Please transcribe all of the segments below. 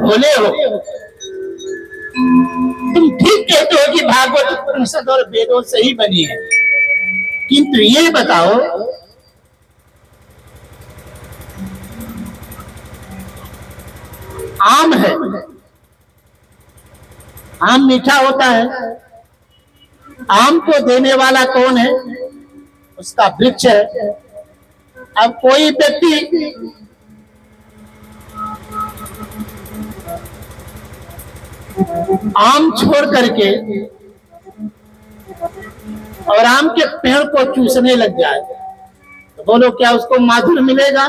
भोले हो। तुम ठीक कहते हो कि भागवत उपनिषद और वेदों से ही बनी है, किंतु ये बताओ आम है, आम मीठा होता है, आम को देने वाला कौन है? उसका वृक्ष है। अब कोई व्यक्ति आम छोड़ करके और आम के पेड़ को चूसने लग जाए तो बोलो क्या उसको माधुर्य मिलेगा?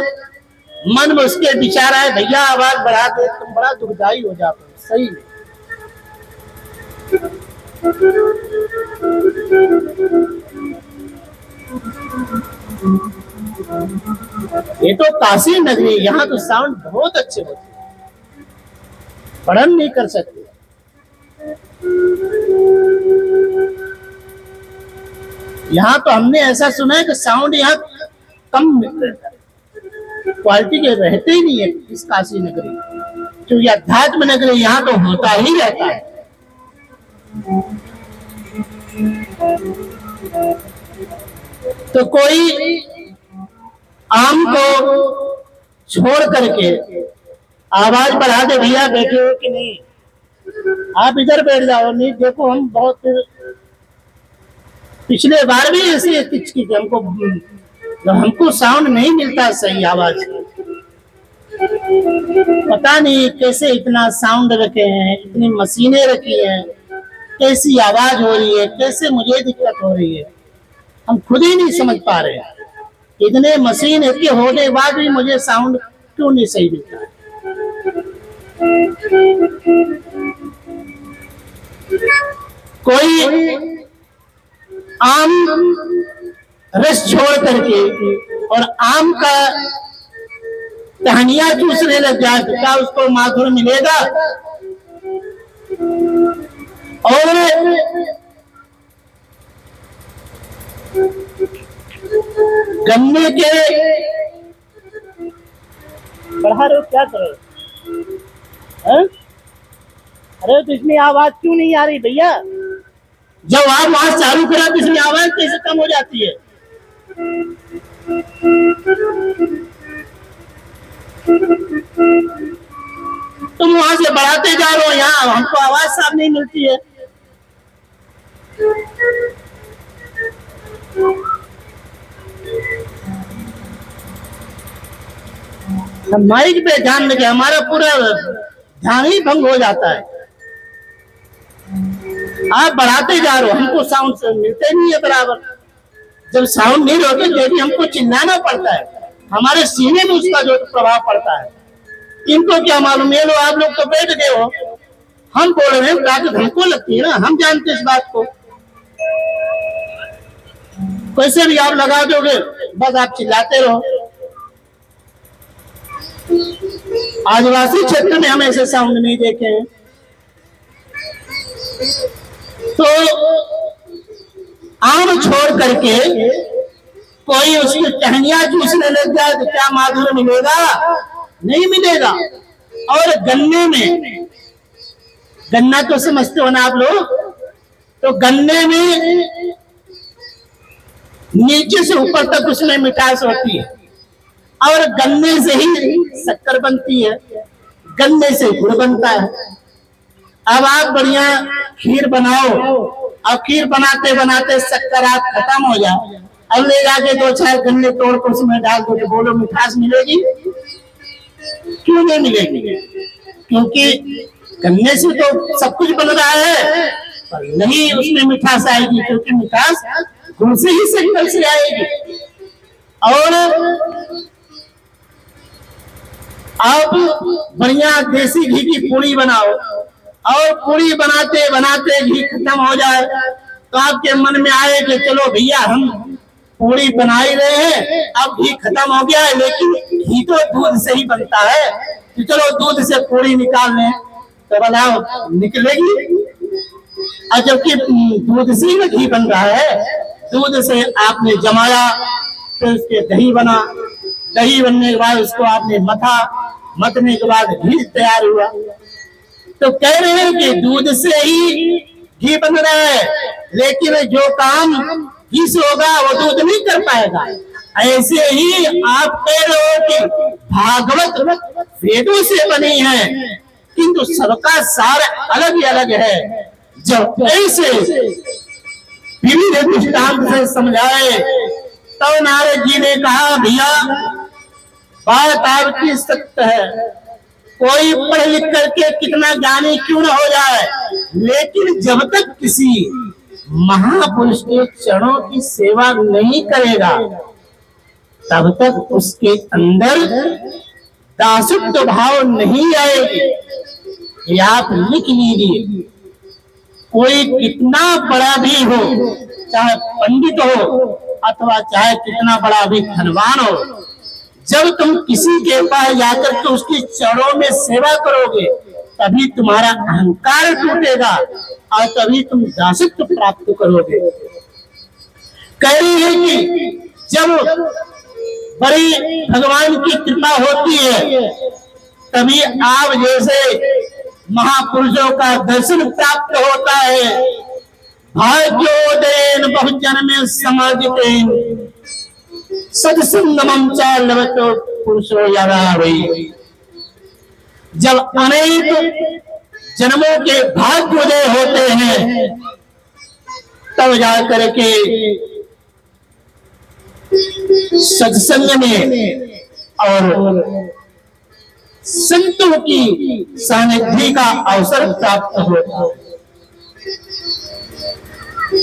मन में उसके विचार आए भैया आवाज बढ़ा दे, तुम बड़ा दुखदाई हो जाते हो। सही में ये तो काशी नगरी, यहाँ तो साउंड बहुत अच्छे होते हैं, वर्णन नहीं कर सकते। यहाँ तो हमने ऐसा सुना है कि साउंड यहाँ कम रहता है, क्वालिटी के रहते ही नहीं है इस काशी नगरी, क्योंकि अध्यात्म नगरी यहाँ तो होता ही रहता है। तो कोई आम को छोड़ करके आवाज बढ़ा दे भैया बैठे हो कि नहीं, आप इधर बैठ जाओ, नहीं देखो हम बहुत पिछले बार भी ऐसी की हमको साउंड नहीं मिलता सही आवाज, पता नहीं कैसे इतना साउंड रखे हैं, इतनी मशीनें रखी हैं, कैसी आवाज हो रही है, कैसे मुझे दिक्कत हो रही है, हम खुद ही नहीं समझ पा रहे हैं। इतने मशीन के होने के बाद भी मुझे साउंड क्यों नहीं सही मिलता है? कोई आम रस छोड़ करके और आम का टहनियां चूसने लग जाए तो क्या उसको माधुर्य मिलेगा? और गन्ने के बढ़ा रहे हो क्या करो? अरे तो इसमें आवाज क्यों नहीं आ रही भैया? जब आप वहां चालू करा तो इसमें आवाज कैसे कम हो जाती है? तुम वहां से बढ़ाते जा रहे हो, यहाँ हमको आवाज साफ नहीं मिलती है। माइक पे ध्यान लगे, हमारा पूरा ध्यान ही भंग हो जाता है। आप बढ़ाते जा रहे हो, हमको साउंड मिलते नहीं है बराबर। जब साउंड नहीं होते तो हमको चिल्लाना पड़ता है, हमारे सीने में उसका जो प्रभाव पड़ता है। इनको क्या मालूम? ये लोग आप लोग तो बैठ गए हो, हम बोल रहे हैं ताकत हमको लगती है ना, हम जानते इस बात को। कैसे भी आप लगा दोगे, बस आप चिल्लाते रहो। आदिवासी क्षेत्र में हम ऐसे साउंड नहीं देखे हैं। तो आम छोड़ करके कोई उसकी टहनियां चूसने लग जाए तो क्या माधुर्य मिलेगा? नहीं मिलेगा। और गन्ने में, गन्ना तो समझते हो ना आप लोग, तो गन्ने में नीचे से ऊपर तक उसमें मिठास होती है और गन्ने से ही शक्कर बनती है, गन्ने से गुड़ बनता है। अब आप बढ़िया खीर बनाओ, अब खीर बनाते बनाते शक्कर आप खत्म हो जाए, अब ले जाके 2-4 गन्ने तोड़ कर उसमें डाल दो तो बोलो मिठास मिलेगी? क्यों नहीं मिलेगी? क्योंकि गन्ने से तो सब कुछ बन रहा है, पर नहीं उसमें मिठास आएगी, क्योंकि मिठास गुड़ से ही शक्कर से आएगी। और अब बढ़िया देसी घी की पूरी बनाओ, और पूरी बनाते बनाते घी खत्म हो जाए तो आपके मन में आए कि चलो भैया हम पूरी बना ही रहे हैं, अब घी खत्म हो गया है, लेकिन घी तो दूध से ही बनता है, तो चलो दूध से पूरी निकाल लें। तो बनाओ, निकलेगी? और जबकि दूध से ही घी बन रहा है, दूध से आपने जमाया, फिर उसके दही बना, दही बनने के बाद उसको आपने मथा, मतने के बाद घी तैयार हुआ। तो कह रहे हैं कि दूध से ही घी बन रहा है, लेकिन जो काम घी से होगा वो दूध नहीं कर पाएगा। ऐसे ही आप कह रहे हो कि भागवत वेदों से बनी है, किंतु सबका सार अलग ही अलग है। जब ऐसे विविध दृष्टांत से समझाए तो नारद जी ने कहा, भैया बात आपकी सत्य है, कोई पढ़ लिख करके कितना ज्ञानी क्यों न हो जाए, लेकिन जब तक किसी महापुरुष के चरणों की सेवा नहीं करेगा तब तक उसके अंदर दासत्व भाव नहीं आएगी। ये आप लिख लीजिए, कोई कितना बड़ा भी हो, चाहे पंडित हो अथवा चाहे कितना बड़ा भी धनवान हो, जब तुम किसी के पास जाकर के उसके चरणों में सेवा करोगे तभी तुम्हारा अहंकार टूटेगा और तभी तुम दासत्व प्राप्त करोगे। कह रही है कि जब बड़ी भगवान की कृपा होती है तभी आप जैसे महापुरुषों का दर्शन प्राप्त होता है। भाग्योदयन बहुजन में समाजितेन सत्संगमं च लभतो पुरुषो यदावै। जब अनेक जन्मों के भाग्योदय होते हैं तब जाकर के सत्संग में और संतों की सानिध्य का अवसर प्राप्त होता है।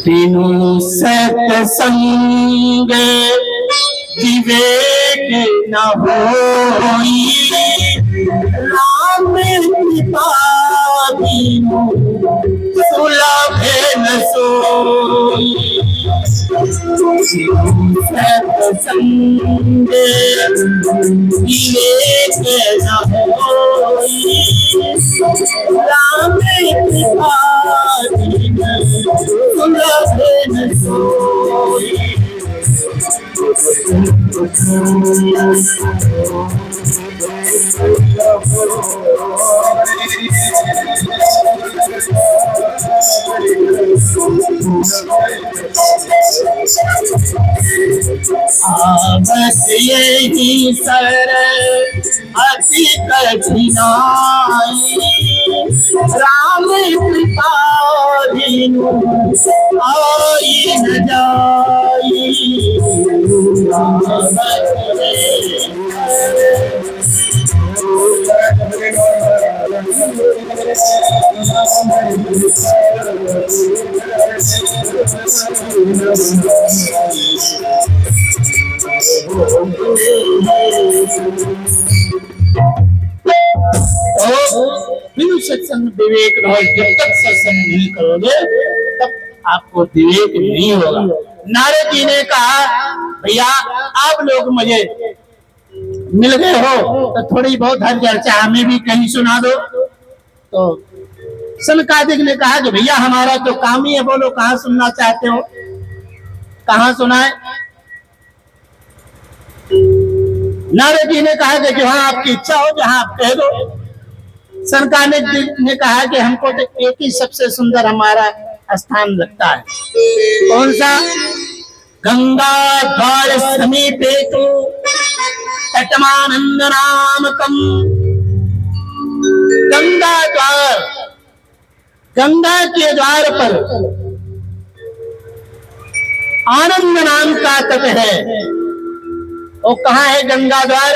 तीनों सत्संग विवेक न होई, राम कृपा बिनु सुलभ न सोई। सत्संग विवेक न होई, राम कृपा बिनु सुलभ न सोई। आवत यही सर अति कठिनाई, राम कृपा बिनु आई न जाई। बिनु सत्संग विवेक न हो, जब तक सत्संग नहीं करोगे तब आपको विवेक नहीं होगा। नारद जी ने कहा, भैया आप लोग मुझे मिल गए हो तो थोड़ी बहुत हर चर्चा हमें भी कहीं सुना दो। तो सनकादिक ने कहा कि भैया हमारा तो काम ही है, बोलो कहाँ सुनना चाहते हो, कहाँ सुनाए। नारद जी ने कहा कि जहां आपकी इच्छा हो जहां आप कह दो। सनकादिक ने कहा कि हमको तो एक ही सबसे सुंदर हमारा स्थान लगता है। कौन सा? गंगा द्वार समीपे तो तटमानंद नामकम। गंगा द्वार, गंगा के द्वार पर आनंद नाम का तट है। वो कहाँ है गंगा द्वार?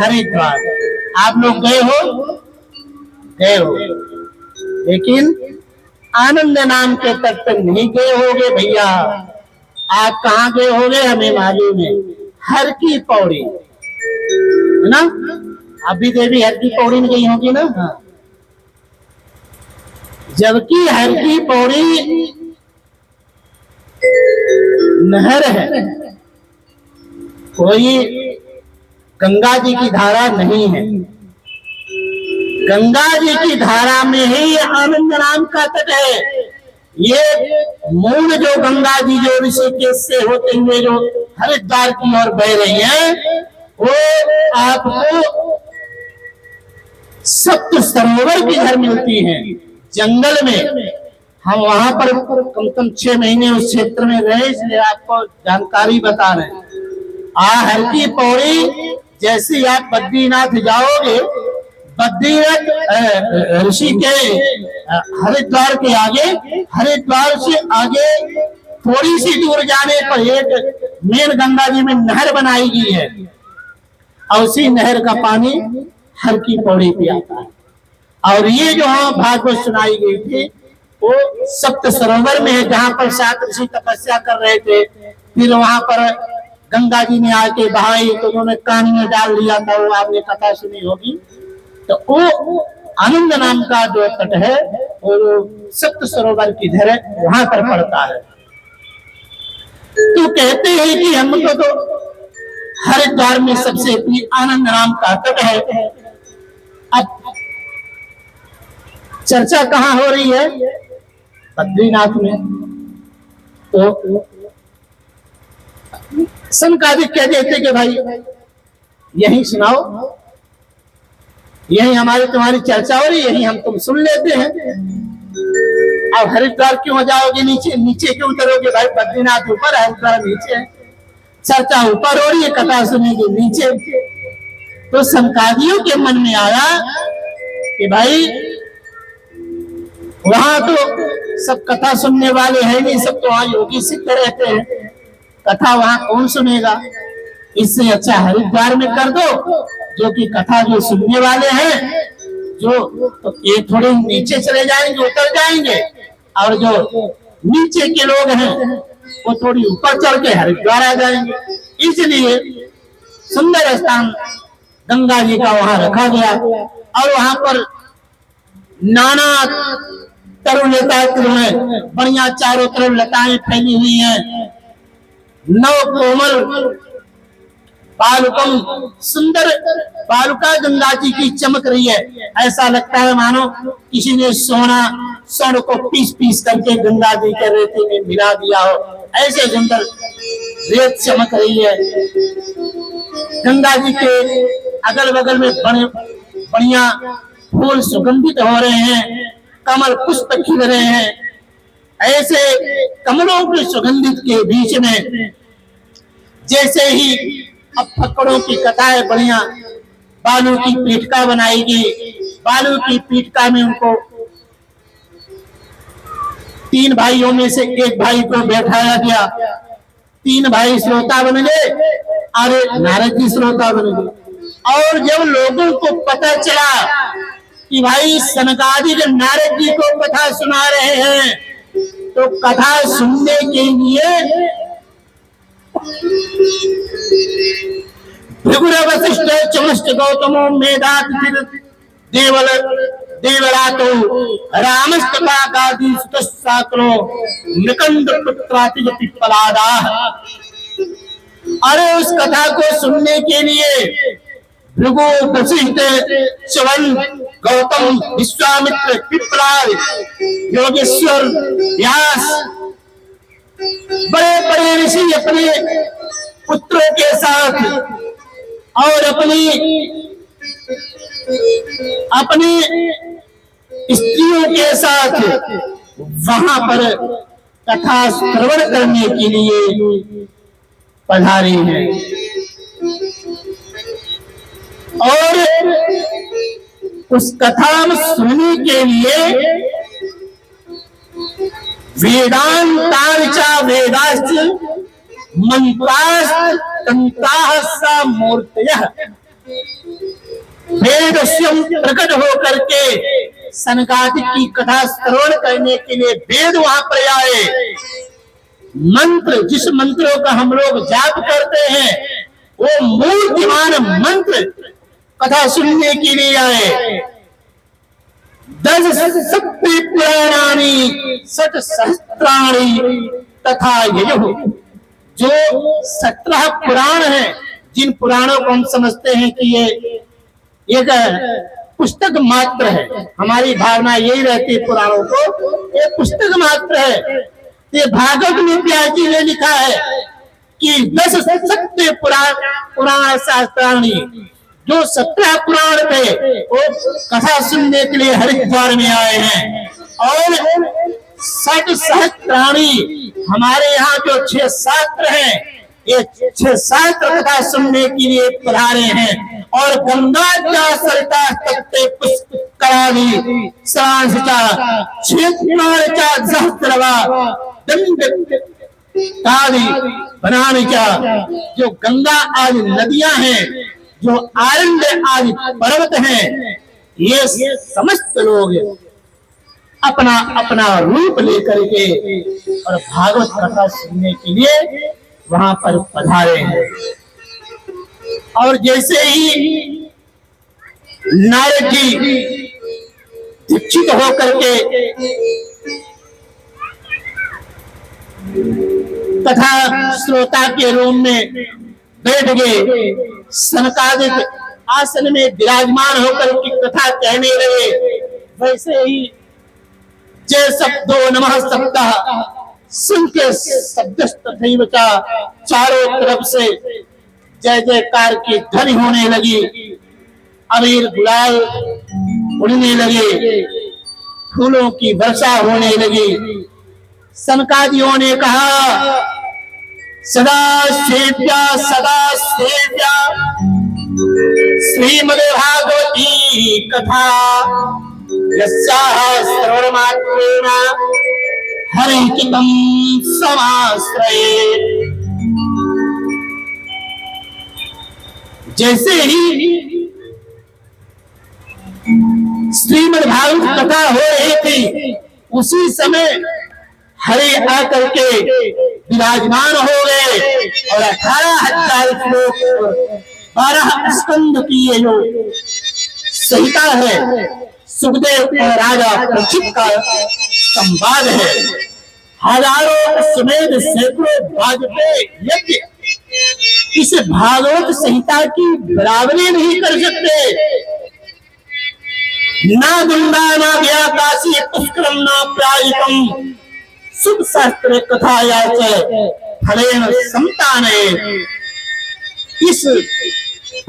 हरिद्वार। आप लोग गए हो? गए हो, लेकिन आनंद नाम के तट पर नहीं गए होगे भैया। आप कहाँ गए होगे हमें मालूम है, हर की पौड़ी है ना। अभी देवी हर की पौड़ी में गई होगी ना। हाँ, जबकि हर की पौड़ी नहर है, कोई गंगा जी की धारा नहीं है। गंगा जी की धारा में ही आनंद नाम का तट है। ये मूल जो गंगा जी जो ऋषिकेश से होते हुए जो हरिद्वार की ओर बह रही है, वो आपको सप्त सरोवर की घर मिलती है जंगल में। हम वहां पर कम से कम 6 महीने उस क्षेत्र में रहे, इसलिए आपको जानकारी बता रहे हैं। हर की पौड़ी जैसे आप बद्रीनाथ जाओगे, बद्रीनाथ ऋषि के हरिद्वार के आगे, हरिद्वार से आगे थोड़ी सी दूर जाने पर एक मेन गंगा जी में नहर बनाई गई है, और उसी नहर का पानी हर की पौड़ी पे आता है। और ये जो भागवत सुनाई गई थी वो सप्त सरोवर में है, जहां पर 7 ऋषि तपस्या कर रहे थे। फिर वहां पर गंगा जी ने आके बहाई तो उन्होंने कान में डाल लिया था, वो आपने कथा सुनी होगी। तो वो आनंद नाम का जो तट है और सप्त सरोवर की धर वहां पर पड़ता है। तो कहते हैं कि हमको तो हरिद्वार में सबसे आनंद नाम का तट है। अब चर्चा कहाँ हो रही है? बद्रीनाथ में। तो सनकादिक कह देते कि भाई यही सुनाओ, यही हमारी तुम्हारी चर्चा हो रही, यही हम तुम सुन लेते हैं। अब हरिद्वार क्यों जाओगे नीचे? नीचे क्यों उतरोगे भाई? बद्रीनाथ ऊपर, हरिद्वार नीचे है। चर्चा ऊपर हो रही है, कथा सुनेंगे नीचे। तो सनकादियों के मन में आया कि भाई वहां तो सब कथा सुनने वाले हैं नहीं, सब तो वहां योगी सिद्ध रहते हैं, कथा वहां कौन सुनेगा? इससे अच्छा हरिद्वार में कर दो, जो कि कथा जो सुनने वाले हैं जो तो ये थोड़े नीचे चले जाएंगे, उतर जाएंगे, और जो नीचे के लोग हैं वो थोड़ी ऊपर चढ़ के हरिद्वार आ जाएंगे। इसलिए सुंदर स्थान गंगा जी का वहां रखा गया, और वहां पर नाना तरुण लताएं बढ़िया चारों तरफ लताएं फैली हुई हैं। नव कोमल बालुकम, सुंदर बालुका गंगा जी की चमक रही है। ऐसा लगता है मानो किसी ने स्वर्ण को पीस पीस करके गंगा जी के रेती में मिला दिया हो, ऐसे सुंदर रेत चमक रही है। गंगा जी के अगल बगल में बढ़िया फूल सुगंधित हो रहे हैं, कमल पुष्प खिल रहे हैं। ऐसे कमलों के सुगंधित के बीच में जैसे ही अब फक्कड़ों की कथाएं बढ़िया बालू की पीठका बनाएगी, बालू की पीठका में उनको 3 भाइयों में से एक भाई को बैठाया गया। 3 भाई श्रोता बन गए और नारद जी श्रोता बन गए। और जब लोगों को पता चला कि भाई सनकादिक नारद जी को कथा सुना रहे हैं, तो कथा सुनने के लिए भृगुर वशिष्ठ चमष्ट गौतमो मेधात देवरातो रामस्तपाकादि सुतसाक्रो निकंद पुत्राति पिप्पलादा। अरे उस कथा को सुनने के लिए भृगु वशिष्ठ च्यवन गौतम विश्वामित्र पिपलाद योगेश्वर व्यास बड़े बड़े ऋषि अपने पुत्रों के साथ और अपनी स्त्रियों के साथ वहां पर कथा श्रवण करने के लिए पधारे हैं। और उस कथा में सुनने के लिए वेदांतार्चा वेदाश्च मंत्राश्च तंत्राः मूर्तयः, वेद स्वयं प्रकट होकर के सनकादिक की कथा श्रवण करने के लिए वेद वहां पर आए। मंत्र, जिस मंत्रों का हम लोग जाप करते हैं, वो मूर्तिमान मंत्र कथा सुनने के लिए आए। 10 सप्त पुराणानि षट सहस्त्राणि तथा ययुः, जो 17 पुराण हैं, जिन पुराणों को हम समझते हैं कि ये एक पुस्तक मात्र है, हमारी भावना यही रहती है पुराणों को, ये पुस्तक मात्र है। ये भागवत में व्यास जी ने लिखा है कि 10 सत्य पुराण शास्त्राणी, जो 17 पुराण थे वो कथा सुनने के लिए हरिद्वार में आए हैं, और 60 सहस्त्राणी हमारे यहाँ जो 6 शास्त्र हैं, ये 6 शास्त्र कथा सुनने के लिए पधारे हैं। और गंगा का सरिता तप्ते पुष्करादि सांसचा क्षेत्रचा सहस्रवा दंड काली बनाने का, जो गंगा आदि नदियां हैं, जो आरण्य आदि पर्वत हैं, ये समस्त लोग अपना अपना रूप लेकर के और भागवत कथा सुनने के लिए वहां पर पधारे हैं। और जैसे ही नारद जी दीक्षित होकर के कथा श्रोता के रूम में बैठ गए, सनकादिक आसन में विराजमान होकर की कथा कहने लगे, वैसे ही जय शब्दो नमः सप्ताह सुन के शब्द चारों तरफ से जय जयकार की ध्वनि होने लगी, अबीर गुलाल उड़ने लगे, फूलों की वर्षा होने लगी। सनकादियों ने कहा सदा सेव्या श्रीमद्भागवती कथा यस्याः श्रवणमात्रेण हरिहितं समाश्रयेत्। जैसे ही श्रीमद्भागवत कथा हो रही थी, उसी समय हरि आकर के विराजमान हो गए और 18,000 श्लोक 12 स्कंद की ये जो संहिता है, सुखदेव और राजा परीक्षित का संवाद है। हजारों समेत सैकड़ों वाजपेयी यज्ञ इस भागवत संहिता की बराबरी नहीं कर सकते। ना गंगा ना गया काशी पुष्करम ना प्रायिकम शुभ शास्त्र कथाया फलेन संताने। इस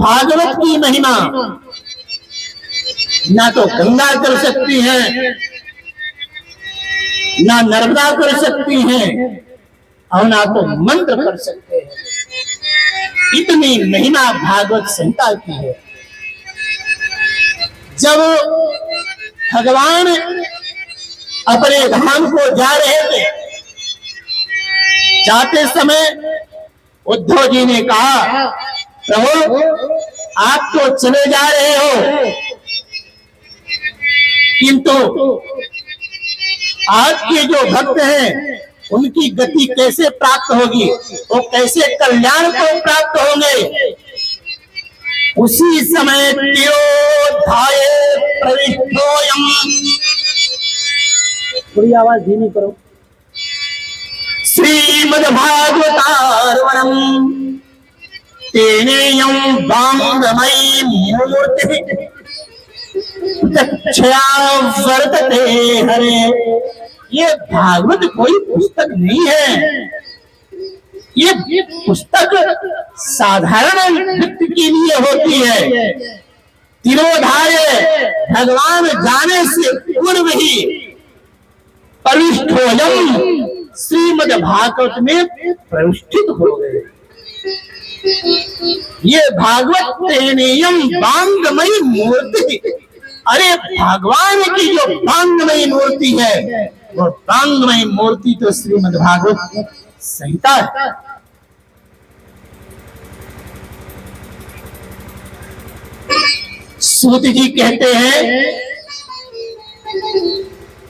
भागवत की महिमा ना तो गंगा कर सकती है, ना नर्मदा कर सकती है, और ना तो मंत्र कर सकते हैं। इतनी महिमा भागवत संहिता की है। जब भगवान अपने धाम को जा रहे थे, जाते समय उद्धव जी ने कहा प्रभु आप तो चले जा रहे हो, किंतु आपके जो भक्त हैं उनकी गति कैसे प्राप्त होगी, वो कैसे कल्याण को प्राप्त होंगे। उसी समय तिरोधाये प्रविष्टोऽयम्, थोड़ी आवाज धीमी करो, श्रीमद्भागवतार्वणम् तेनेयं वाङ्मयी मूर्तिः प्रत्यक्षया वर्तते हरे। ये भागवत कोई पुस्तक नहीं है, ये पुस्तक साधारण व्यक्ति के लिए होती है। तिरोधाय भगवान जाने से पूर्व ही प्रविष्टोऽयम् श्रीमद् भागवत में प्रतिष्ठित हो गए। ये भागवत तेनेयं वाङ्मयी मूर्ति, अरे भगवान की जो वाङ्मयी मूर्ति है, वो वाङ्मयी मूर्ति तो श्रीमद् भागवत संहिता है। सूत जी कहते हैं,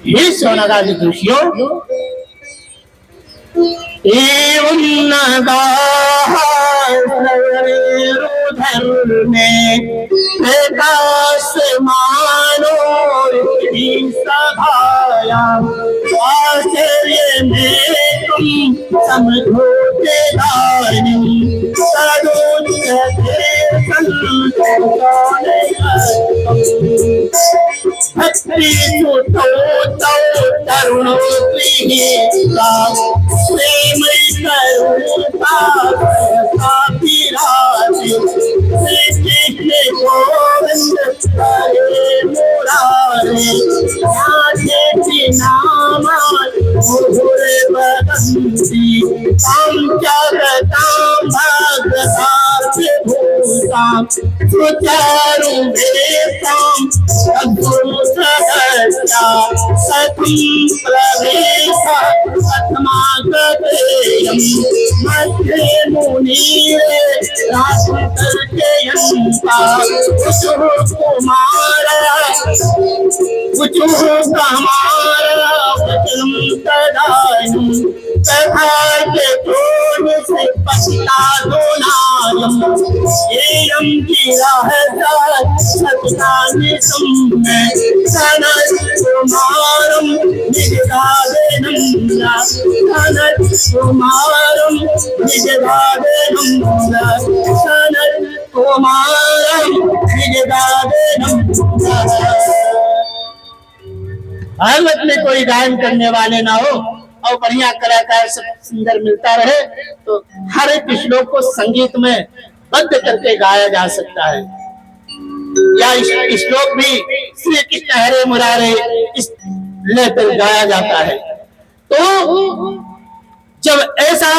हे शौनकादि ऋषियों, एवं नगाः सर्वैरुधर्मे प्रकाशमानो सभायाम् आश्चर्यमेकं समधूते दारिणीं सदोच्यते भक्ति सुतो तौ तरुणो गृहीता प्रेम करुणा कापि राधे कृष्ण गोविंद हरे मुरारे राधे के नाम मधुर बदंती ताम जगताम भगवान भूताम सुचारु वेदाम अद्भुत दर्शा सती प्रवेश आत्मागतेयम मध्य मुनीरे राजकर्षयन्ता कुचुः कुमारा वचनं तदायं तथा से पतितादोनायं येयं गिरहता सत्यानि सम्मे सनत्कुमारं निजगादेनं सनत्कुमारं निजगादेनं सनत्कुमारं निजगादेनं। भागवत में कोई गायन करने वाले ना हो और बढ़िया कलाकार सब सुंदर मिलता रहे तो हर एक श्लोक को संगीत में बद्ध करके गाया जा सकता है। या श्लोक भी श्री कृष्ण हरे मुरारे इस लेकर गाया जाता है। तो जब ऐसा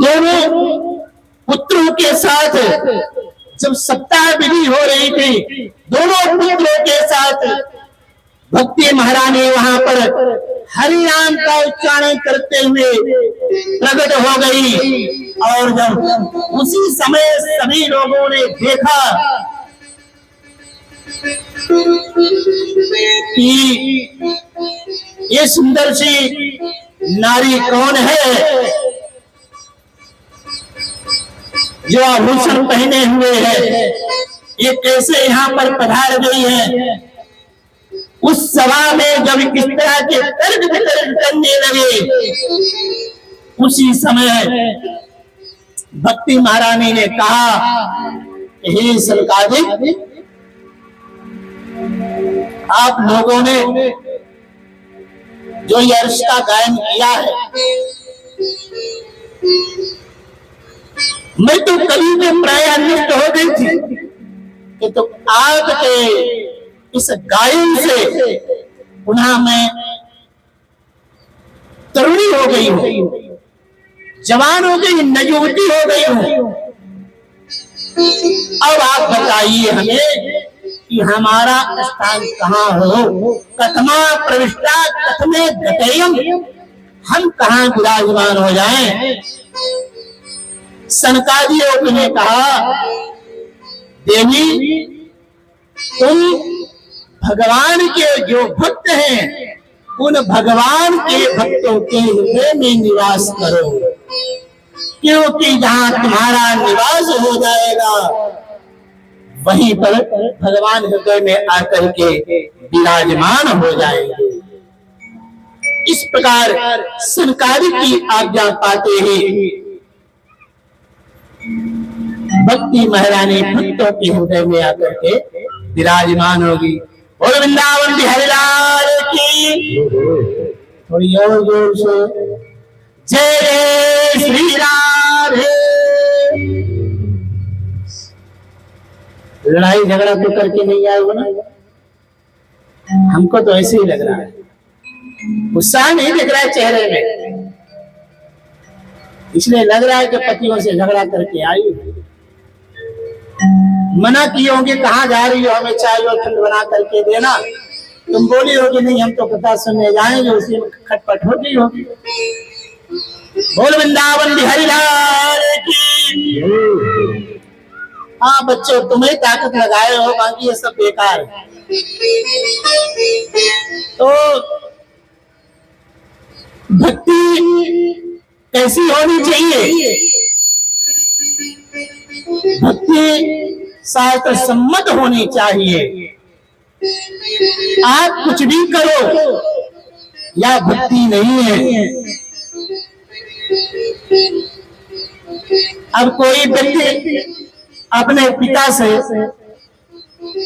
दोनों पुत्रों के साथ जब सप्ताह विधि हो रही थी, दोनों पुत्रों के साथ भक्ति महारानी वहां पर हरि नाम का उच्चारण करते हुए प्रकट हो गई। और जब उसी समय सभी लोगों ने देखा कि ये सुंदर सी नारी कौन है जो आभूषण पहने हुए है, ये कैसे यहाँ पर पधार गई है। उस सभा में जब इस तरह के तर्क वितर्क करने लगे, उसी समय भक्ति महारानी ने कहा, हे सनकादिक, आप लोगों ने जो यश का गायन किया है, मैं तो कभी में प्राय निष्ठ हो गई थी कि तो आपके इस गायन से पुनः मैं तरुणी हो गई हूं, जवान हो गई, नयुवती हो गई हूं। अब आप बताइए हमें कि हमारा स्थान कहाँ हो, कथमा प्रविष्टा कथमे गतेयम, हम कहाँ विराजमान हो जाएं। सनकादियों ने कहा, देवी तुम भगवान के जो भक्त हैं उन भगवान के भक्तों के हृदय में निवास करो, क्योंकि जहां तुम्हारा निवास हो जाएगा वहीं पर भगवान हृदय में आकर के विराजमान हो जाएंगे। इस प्रकार सनकादिक की आज्ञा पाते ही भक्ति महारानी भक्तों के हृदय में आकर के विराजमान होगी। और वृंदावन बिहारी लाल की थोड़ी और जोर से जय श्री राधे। लड़ाई झगड़ा तो करके नहीं आए हो ना, हमको तो ऐसे ही लग रहा है, उत्साह नहीं दिख रहा है चेहरे में, इसलिए लग रहा है कि पतियों से झगड़ा करके आई। मना किए होंगे कहाँ जा रही हो, हमें चाय और ठंड बना करके देना, तुम बोली होगी नहीं हम तो कथा सुनने जाएंगे, उसी में खटपट होती होगी। बोल वृंदावन बिहारी लाल की। हाँ बच्चों, तुम्हें ताकत लगाए हो, बाकी ये सब बेकार है। तो भक्ति कैसी होनी चाहिए? भक्ति शास्त्र सम्मत होनी चाहिए। आप कुछ भी करो या भक्ति नहीं है। अब कोई व्यक्ति अपने पिता से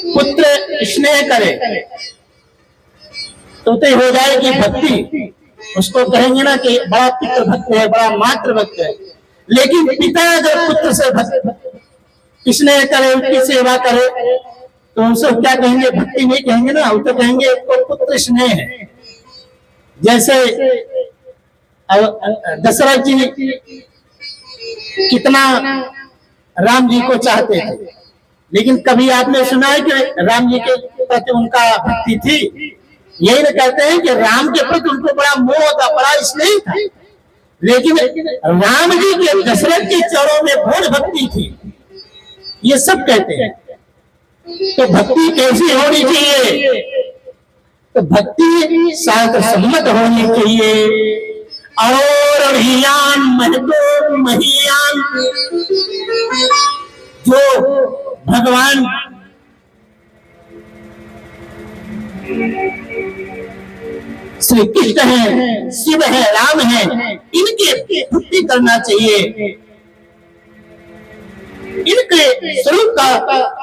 पुत्र स्नेह करे तो हो जाएगी भक्ति। उसको कहेंगे ना कि बड़ा पितृ भक्त है, बड़ा मातृ भक्त है। लेकिन पिता अगर पुत्र से भक्ति स्नेह करे, उसकी सेवा करे, तो उसे क्या कहेंगे? भक्ति नहीं कहेंगे ना, वो तो कहेंगे तो पुत्र स्नेह है। जैसे दशरथ जी कितना राम जी को चाहते थे, लेकिन कभी आपने सुना है कि राम जी के प्रति उनका भक्ति थी? यही ना कहते हैं कि राम के प्रति उनको बड़ा मोह था, बड़ा स्नेह था, लेकिन राम जी के दशरथ के चरणों में बहुत भक्ति थी, ये सब कहते हैं। तो भक्ति कैसी होनी चाहिए? तो भक्ति शास्त्र सम्मत होनी चाहिए। और अभियान महतो महियान, जो भगवान श्री कृष्ण है, शिव है, राम है, इनके भक्ति करना चाहिए, इनके स्वरूप का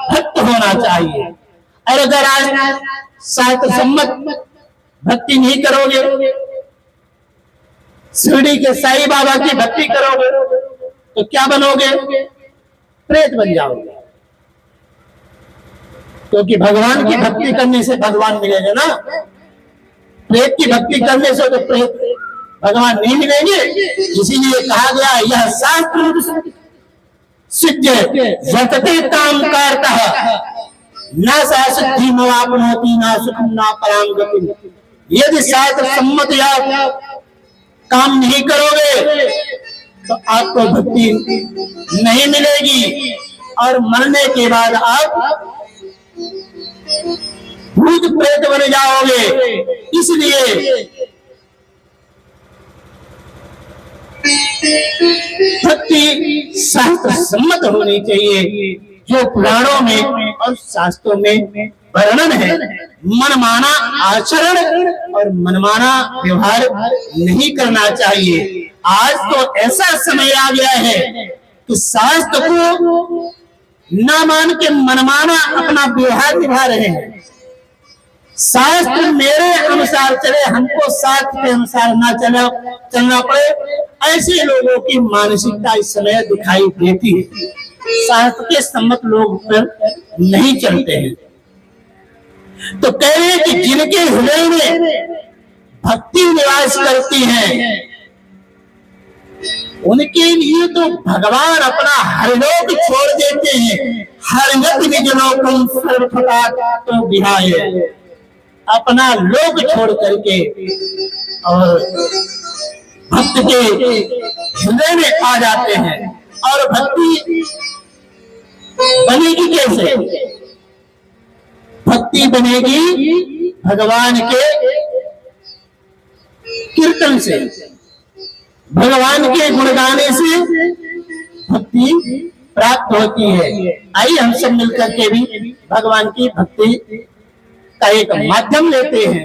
भक्त होना चाहिए। और अगर आज शास्त्र सम्मत भक्ति नहीं करोगे, शिरडी के साईं बाबा की भक्ति करोगे, तो क्या बनोगे? प्रेत बन जाओगे। क्योंकि भगवान की भक्ति करने से भगवान मिलेंगे ना, प्रेत की भक्ति करने से तो प्रेत भगवान नहीं मिलेंगे। इसीलिए कहा गया यह शास्त्र सिद्ध वर्तते काम करता न सा सिद्धि मवापनोति न सुखम न पराम गति। यदि शास्त्र सम्मत या काम नहीं करोगे तो आपको भक्ति नहीं मिलेगी, और मरने के बाद आप भूत प्रेत बन जाओगे। इसलिए भक्ति शास्त्र सम्मत होनी चाहिए, जो पुराणों में और शास्त्रों में वर्णन है। मनमाना आचरण और मनमाना व्यवहार नहीं करना चाहिए। आज तो ऐसा समय आ गया है कि शास्त्र को ना मान के मनमाना अपना व्यवहार निभा रहे हैं। शास्त्र मेरे अनुसार चले, हमको शास्त्र के अनुसार ना चलना पड़े, ऐसे लोगों की मानसिकता इस समय दिखाई देती है। शास्त्र के सम्मत लोग पर नहीं चलते हैं। तो कह रहे हैं कि जिनके हृदय में भक्ति निवास करती है, उनके लिए तो भगवान अपना हरलोक छोड़ देते हैं। हरगत निजलोकम सर्वप्रकार तो विहाय, अपना लोक छोड़ करके और भक्त के हृदय में आ जाते हैं। और भक्ति बनेगी कैसे? भक्ति बनेगी भगवान के कीर्तन से, भगवान के गुण गाने से भक्ति प्राप्त होती है। आइए हम सब मिलकर के भी भगवान की भक्ति का एक माध्यम लेते हैं।